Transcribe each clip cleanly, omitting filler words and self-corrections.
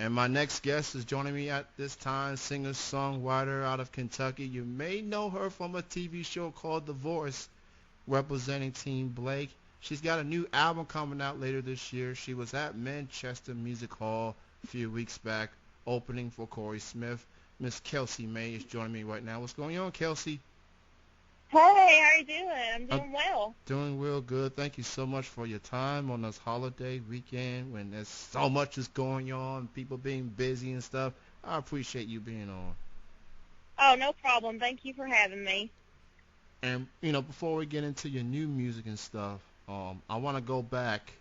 And my next guest is joining me at this time, singer-songwriter out of Kentucky. You may know her from a TV show called The Voice, representing Team Blake. She's got a new album coming out later this year. She was at Manchester Music Hall a few weeks back, opening for Corey Smith. Miss Kelsie May is joining me right now. What's going on, Kelsie? Hey, how are you doing? I'm I'm doing well. doing real good. Thank you so much for your time on this holiday weekend when there's so much is going on, people being busy and stuff. I appreciate you being on. Oh, no problem. Thank you for having me. And before we get into your new music and stuff, I want to go back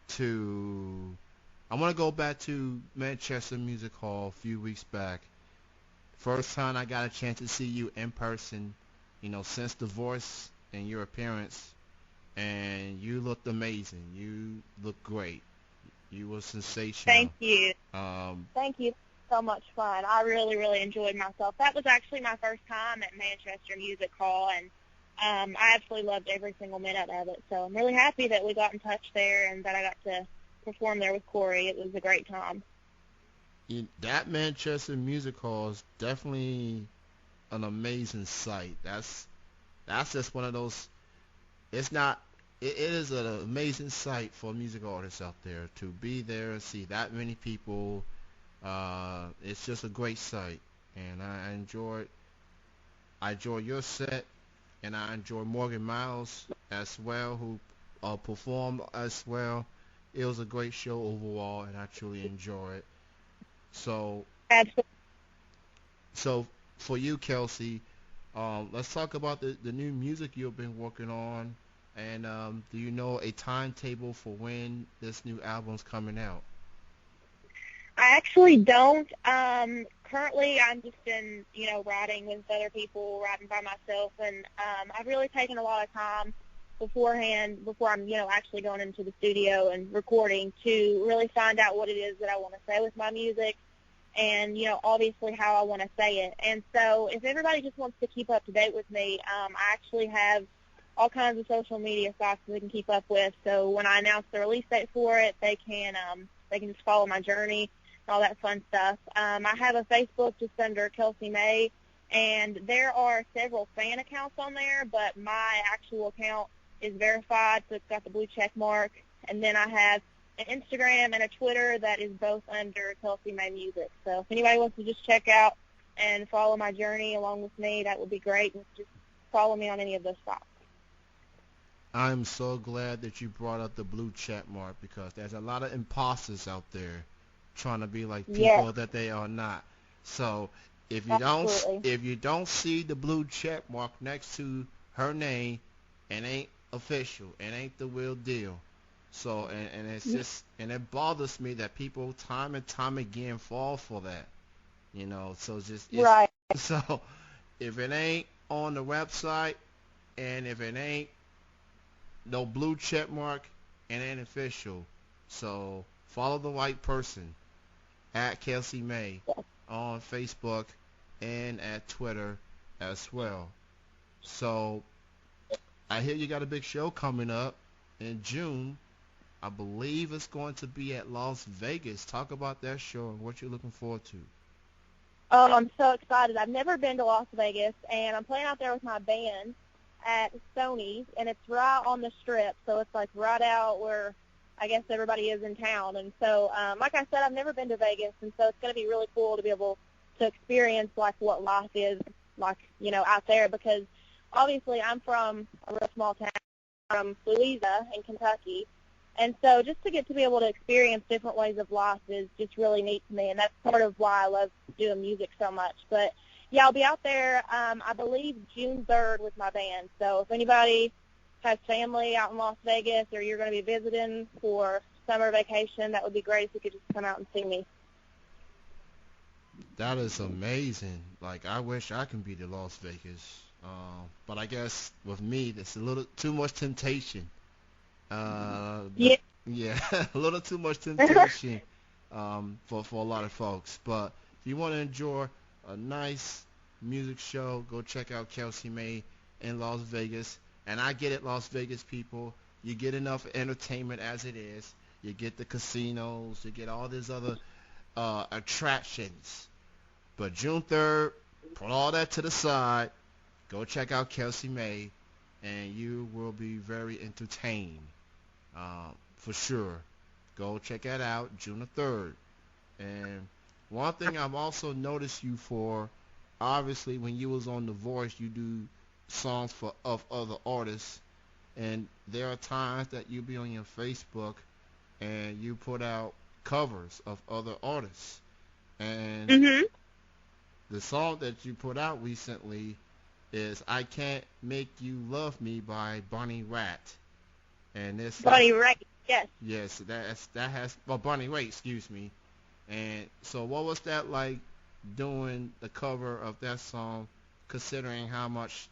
to Manchester Music Hall a few weeks back. First time I got a chance to see you in person, since the voice and your appearance, and you looked amazing. You looked great. You were sensational. Thank you. Um, Thank you. So much fun. I really, really enjoyed myself. That was actually my first time at Manchester Music Hall, and I absolutely loved every single minute of it. So I'm really happy that we got in touch there and that I got to perform there with Corey. It was a great time. that Manchester Music Hall is definitely an amazing sight. That's just one of those. It's not. It is an amazing sight for music artists out there to be there and see that many people. It's just a great sight, and I enjoy your set, and I enjoy Morgan Miles as well, who performed as well. It was a great show overall, and I truly enjoy it. So, Absolutely. so for you, Kelsie, let's talk about the new music you've been working on, and do you know a timetable for when this new album's coming out? I actually don't. Currently, I'm just in, writing with other people, writing by myself, and I've really taken a lot of time beforehand, before I'm, actually going into the studio and recording, to really find out what it is that I want to say with my music, and, obviously how I want to say it. And so if everybody just wants to keep up to date with me, I actually have all kinds of social media sites that they can keep up with. So when I announce the release date for it, they can just follow my journey, all that fun stuff. I have a Facebook just under Kelsie May, and there are several fan accounts on there, but my actual account is verified, so it's got the blue check mark. And then I have an Instagram and a Twitter that is both under Kelsie May Music. So if anybody wants to just check out and follow my journey along with me, that would be great. And just follow me on any of those spots. I'm so glad that you brought up the blue check mark because there's a lot of imposters out there trying to be like Yes, people that they are not. So absolutely. if you don't see the blue check mark next to her name, it ain't official. It ain't the real deal. So and it's just and it bothers me that people time and time again fall for that. So it's Right. so if it ain't on the website and if it ain't no blue check mark and ain't official. So follow the right person at Kelsie May on Facebook and at Twitter as well. So I hear you got a big show coming up in June. I believe it's going to be at Las Vegas. Talk about that show and what you're looking forward to. Oh, I'm so excited. I've never been to Las Vegas, and I'm playing out there with my band at Sony's, and it's right on the Strip, so it's like right out where I guess everybody is in town. And so, like I said, I've never been to Vegas, and so it's going to be really cool to be able to experience like what life is like, out there, because obviously I'm from a real small town from Louisa in Kentucky, and so just to get to be able to experience different ways of life is just really neat to me, and that's part of why I love doing music so much. But yeah, I'll be out there, I believe June 3rd with my band. So if anybody has family out in Las Vegas or you're going to be visiting for summer vacation, that would be great if you could just come out and see me. That is amazing. Like I wish I can be to Las Vegas. But I guess with me, there's a little too much temptation. Yeah. Yeah, a little too much temptation for a lot of folks. But if you want to enjoy a nice music show, go check out Kelsie May in Las Vegas. And I get it, Las Vegas people. You get enough entertainment as it is. You get the casinos. You get all these other attractions. But June 3rd, put all that to the side. Go check out Kelsie May, and you will be very entertained, for sure. Go check that out, June the 3rd. And one thing I've also noticed you for, obviously when you was on The Voice, you do songs of other artists, and there are times that you be on your Facebook and you put out covers of other artists. And Mhm. the song that you put out recently is "I Can't Make You Love Me" by Bonnie Raitt. And this Bunny Ray. Yes. yes, that has Bonnie Raitt, excuse me. And so what was that like doing the cover of that song, considering how much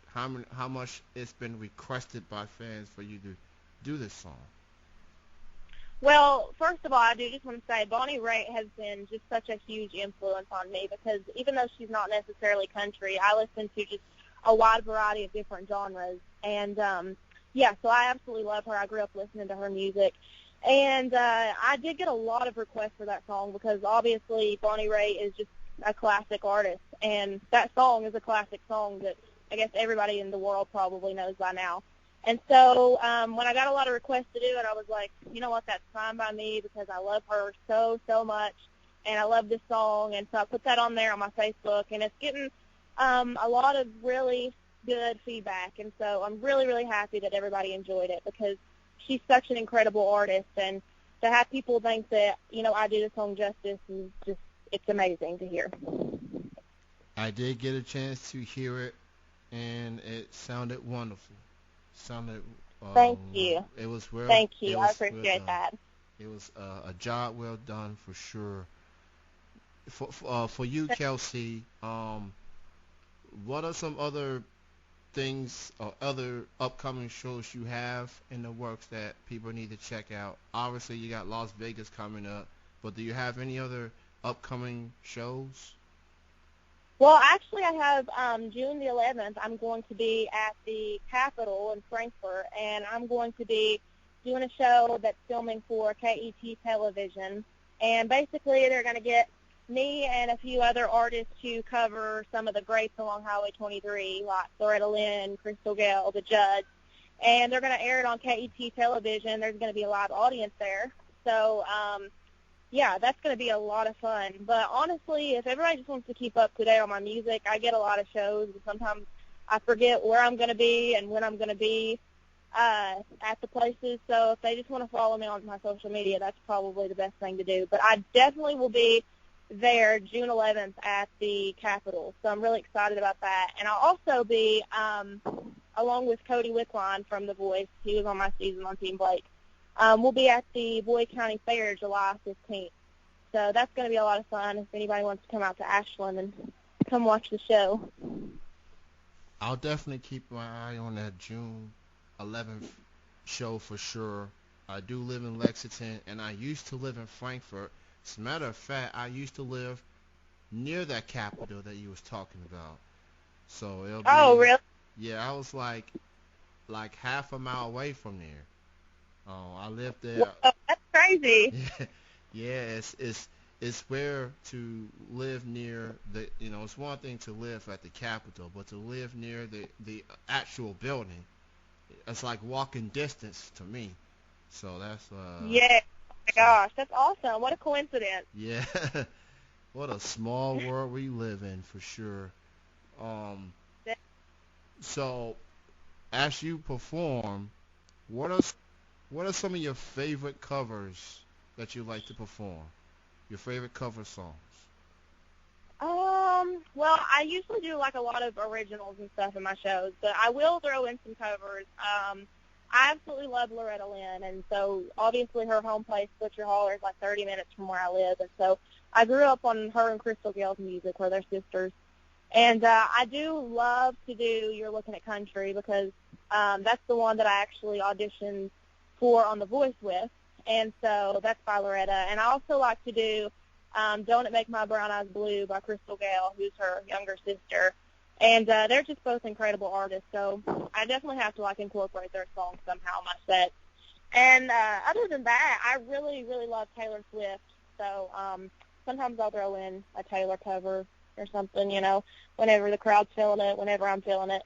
it's been requested by fans for you to do this song? Well, first of all, I do just want to say Bonnie Raitt has been just such a huge influence on me because even though she's not necessarily country, I listen to just a wide variety of different genres. And, yeah, so I absolutely love her. I grew up listening to her music. And I did get a lot of requests for that song because obviously Bonnie Raitt is just a classic artist. And that song is a classic song that I guess everybody in the world probably knows by now. And so when I got a lot of requests to do it, I was like, you know what, that's fine by me because I love her so, so much, and I love this song. And so I put that on there on my Facebook, and it's getting a lot of really good feedback. And so I'm really, really happy that everybody enjoyed it because she's such an incredible artist. And to have people think that, you know, I do the song justice is just, it's amazing to hear. I did get a chance to hear it, and it sounded wonderful. Sounded. Thank you. It was well. Thank It you. I was appreciate that. It was a job well done for sure. For you, Kelsie, what are some other things or other upcoming shows you have in the works that people need to check out? Obviously, you got Las Vegas coming up, but do you have any other upcoming shows? Well, actually, I have June the 11th. I'm going to be at the Capitol in Frankfurt, and I'm going to be doing a show that's filming for KET Television. And basically, they're going to get me and a few other artists to cover some of the greats along Highway 23, like Loretta Lynn, Crystal Gale, The Judge. And they're going to air it on KET Television. There's going to be a live audience there. So, yeah, that's going to be a lot of fun. But honestly, if everybody just wants to keep up to date on my music, I get a lot of shows, and sometimes I forget where I'm going to be and when I'm going to be at the places. So if they just want to follow me on my social media, that's probably the best thing to do. But I definitely will be there June 11th at the Capitol. So I'm really excited about that. And I'll also be, along with Cody Wickline from The Voice, he was on my season on Team Blake, we'll be at the Boyd County Fair July 15th. So that's going to be a lot of fun if anybody wants to come out to Ashland and come watch the show. I'll definitely keep my eye on that June 11th show for sure. I do live in Lexington, and I used to live in Frankfurt. As a matter of fact, I used to live near that Capitol that you was talking about. So it'll be, Oh, really? yeah, I was like half a mile away from there. I lived there. Whoa, that's crazy. Yeah, it's where to live near the, it's one thing to live at the Capitol, but to live near the actual building, it's like walking distance to me. So that's Yeah. Oh my gosh, that's awesome. What a coincidence. yeah. What a small world we live in for sure. So as you perform, what are some of your favorite covers that you like to perform? Your favorite cover songs? Well, I usually do like a lot of originals and stuff in my shows, but I will throw in some covers. I absolutely love Loretta Lynn, and so obviously her home place, Butcher Holler, is like 30 minutes from where I live, and so I grew up on her and Crystal Gale's music, where they're sisters. And I do love to do You're Looking at Country because that's the one that I actually auditioned for on The Voice with, and so that's by Loretta. And I also like to do Don't It Make My Brown Eyes Blue by Crystal Gale, who's her younger sister. And they're just both incredible artists, so I definitely have to like incorporate their songs somehow in my set. And other than that, I really, really love Taylor Swift. So sometimes I'll throw in a Taylor cover or something, whenever the crowd's feeling it, whenever I'm feeling it.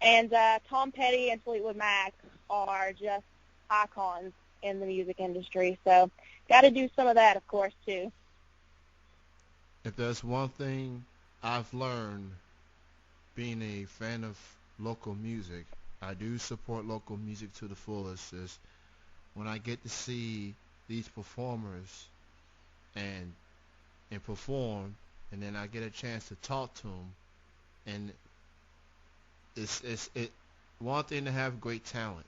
And Tom Petty and Fleetwood Mac are just icons in the music industry. So got to do some of that, of course, too. If there's one thing I've learned being a fan of local music, I do support local music to the fullest, is when I get to see these performers and perform, and then I get a chance to talk to them, and it's one thing to have great talent.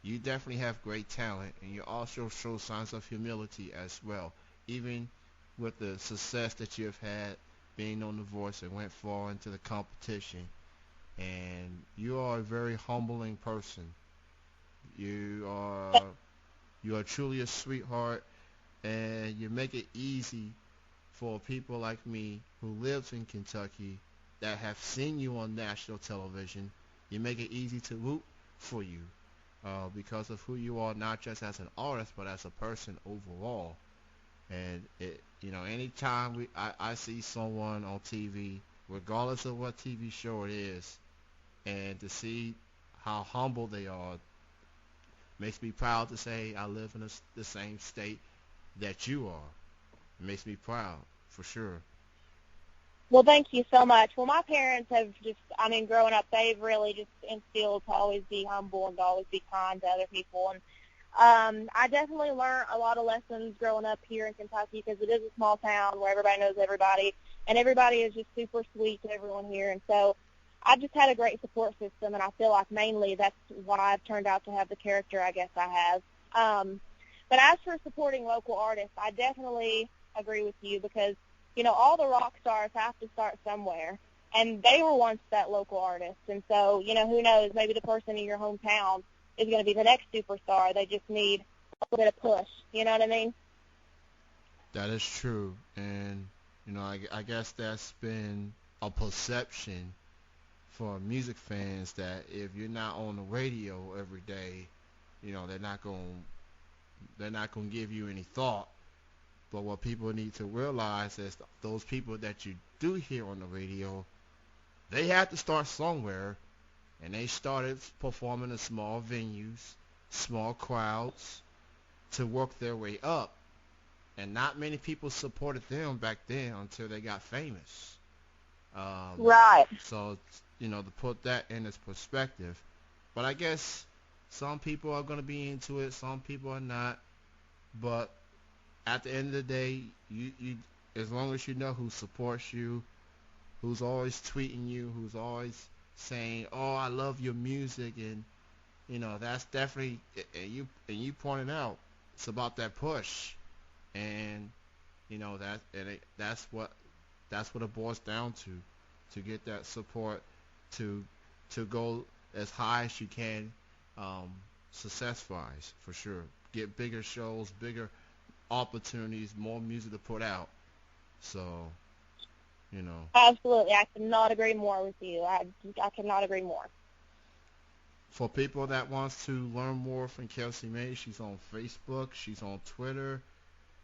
You definitely have great talent, and you also show signs of humility as well. Even with the success that you have had being on The Voice and went far into the competition, and you are a very humbling person. You are truly a sweetheart, and you make it easy for people like me who lives in Kentucky that have seen you on national television. You make it easy to root for you because of who you are, not just as an artist, but as a person overall. And anytime I see someone on TV, regardless of what TV show it is, and to see how humble they are, makes me proud to say I live in the same state that you are. It makes me proud, for sure. Well, thank you so much. Well, my parents have growing up, they've really just instilled to always be humble and to always be kind to other people. And I definitely learned a lot of lessons growing up here in Kentucky because it is a small town where everybody knows everybody, and everybody is just super sweet to everyone here. And so I've just had a great support system, and I feel like mainly that's why I've turned out to have the character I guess I have. But as for supporting local artists, I definitely agree with you because, all the rock stars have to start somewhere, and they were once that local artist. And so, who knows, maybe the person in your hometown is going to be the next superstar. They just need a little bit of push. You know what I mean? That is true. And, I guess that's been a perception for music fans that if you're not on the radio every day, they're not going to give you any thought. But what people need to realize is those people that you do hear on the radio, they had to start somewhere, and they started performing in small venues, small crowds, to work their way up. And not many people supported them back then until they got famous. Right. So, to put that in its perspective. But I guess some people are going to be into it, some people are not. But at the end of the day, you as long as you know who supports you, who's always tweeting you, who's always saying, "Oh, I love your music," and that's definitely, and you pointed out, it's about that push, and that's what it boils down to get that support, to go as high as you can, success-wise, for sure. Get bigger shows, bigger opportunities, more music to put out. So, Absolutely. I could not agree more with you. I could not agree more. For people that wants to learn more from Kelsie May, she's on Facebook, she's on Twitter,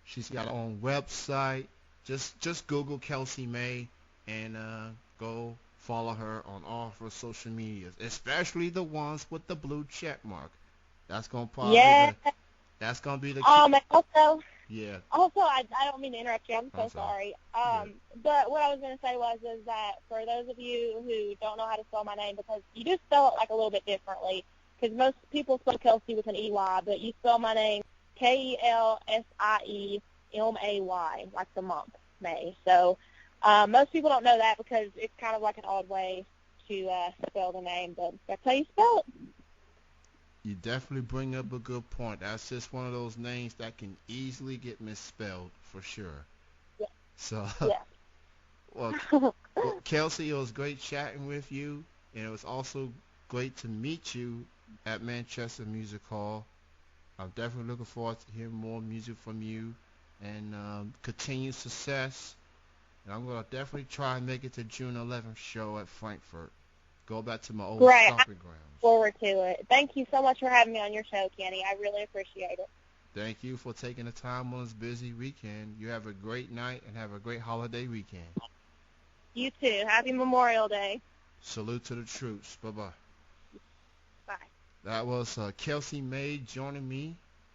she's got her own website. Just Google Kelsie May and go follow her on all of her social medias, especially the ones with the blue check mark. That's gonna probably that's gonna be the key. Also, I don't mean to interrupt you. I'm so sorry. But what I was going to say is that for those of you who don't know how to spell my name, because you do spell it like a little bit differently, because most people spell Kelsie with an EY, but you spell my name Kelsiemay, like the month, May. So most people don't know that because it's kind of like an odd way to spell the name, but that's how you spell it. You definitely bring up a good point. That's just one of those names that can easily get misspelled, for sure. Yeah. So, yeah. well, Kelsie, it was great chatting with you, and it was also great to meet you at Manchester Music Hall. I'm definitely looking forward to hearing more music from you and continued success. And I'm going to definitely try and make it to June 11th show at Frankfurt. Go back to my old stomping grounds. Forward to it. Thank you so much for having me on your show, Kenny. I really appreciate it. Thank you for taking the time on this busy weekend. You have a great night and have a great holiday weekend. You too. Happy Memorial Day. Salute to the troops. Bye-bye. Bye. That was Kelsie May joining me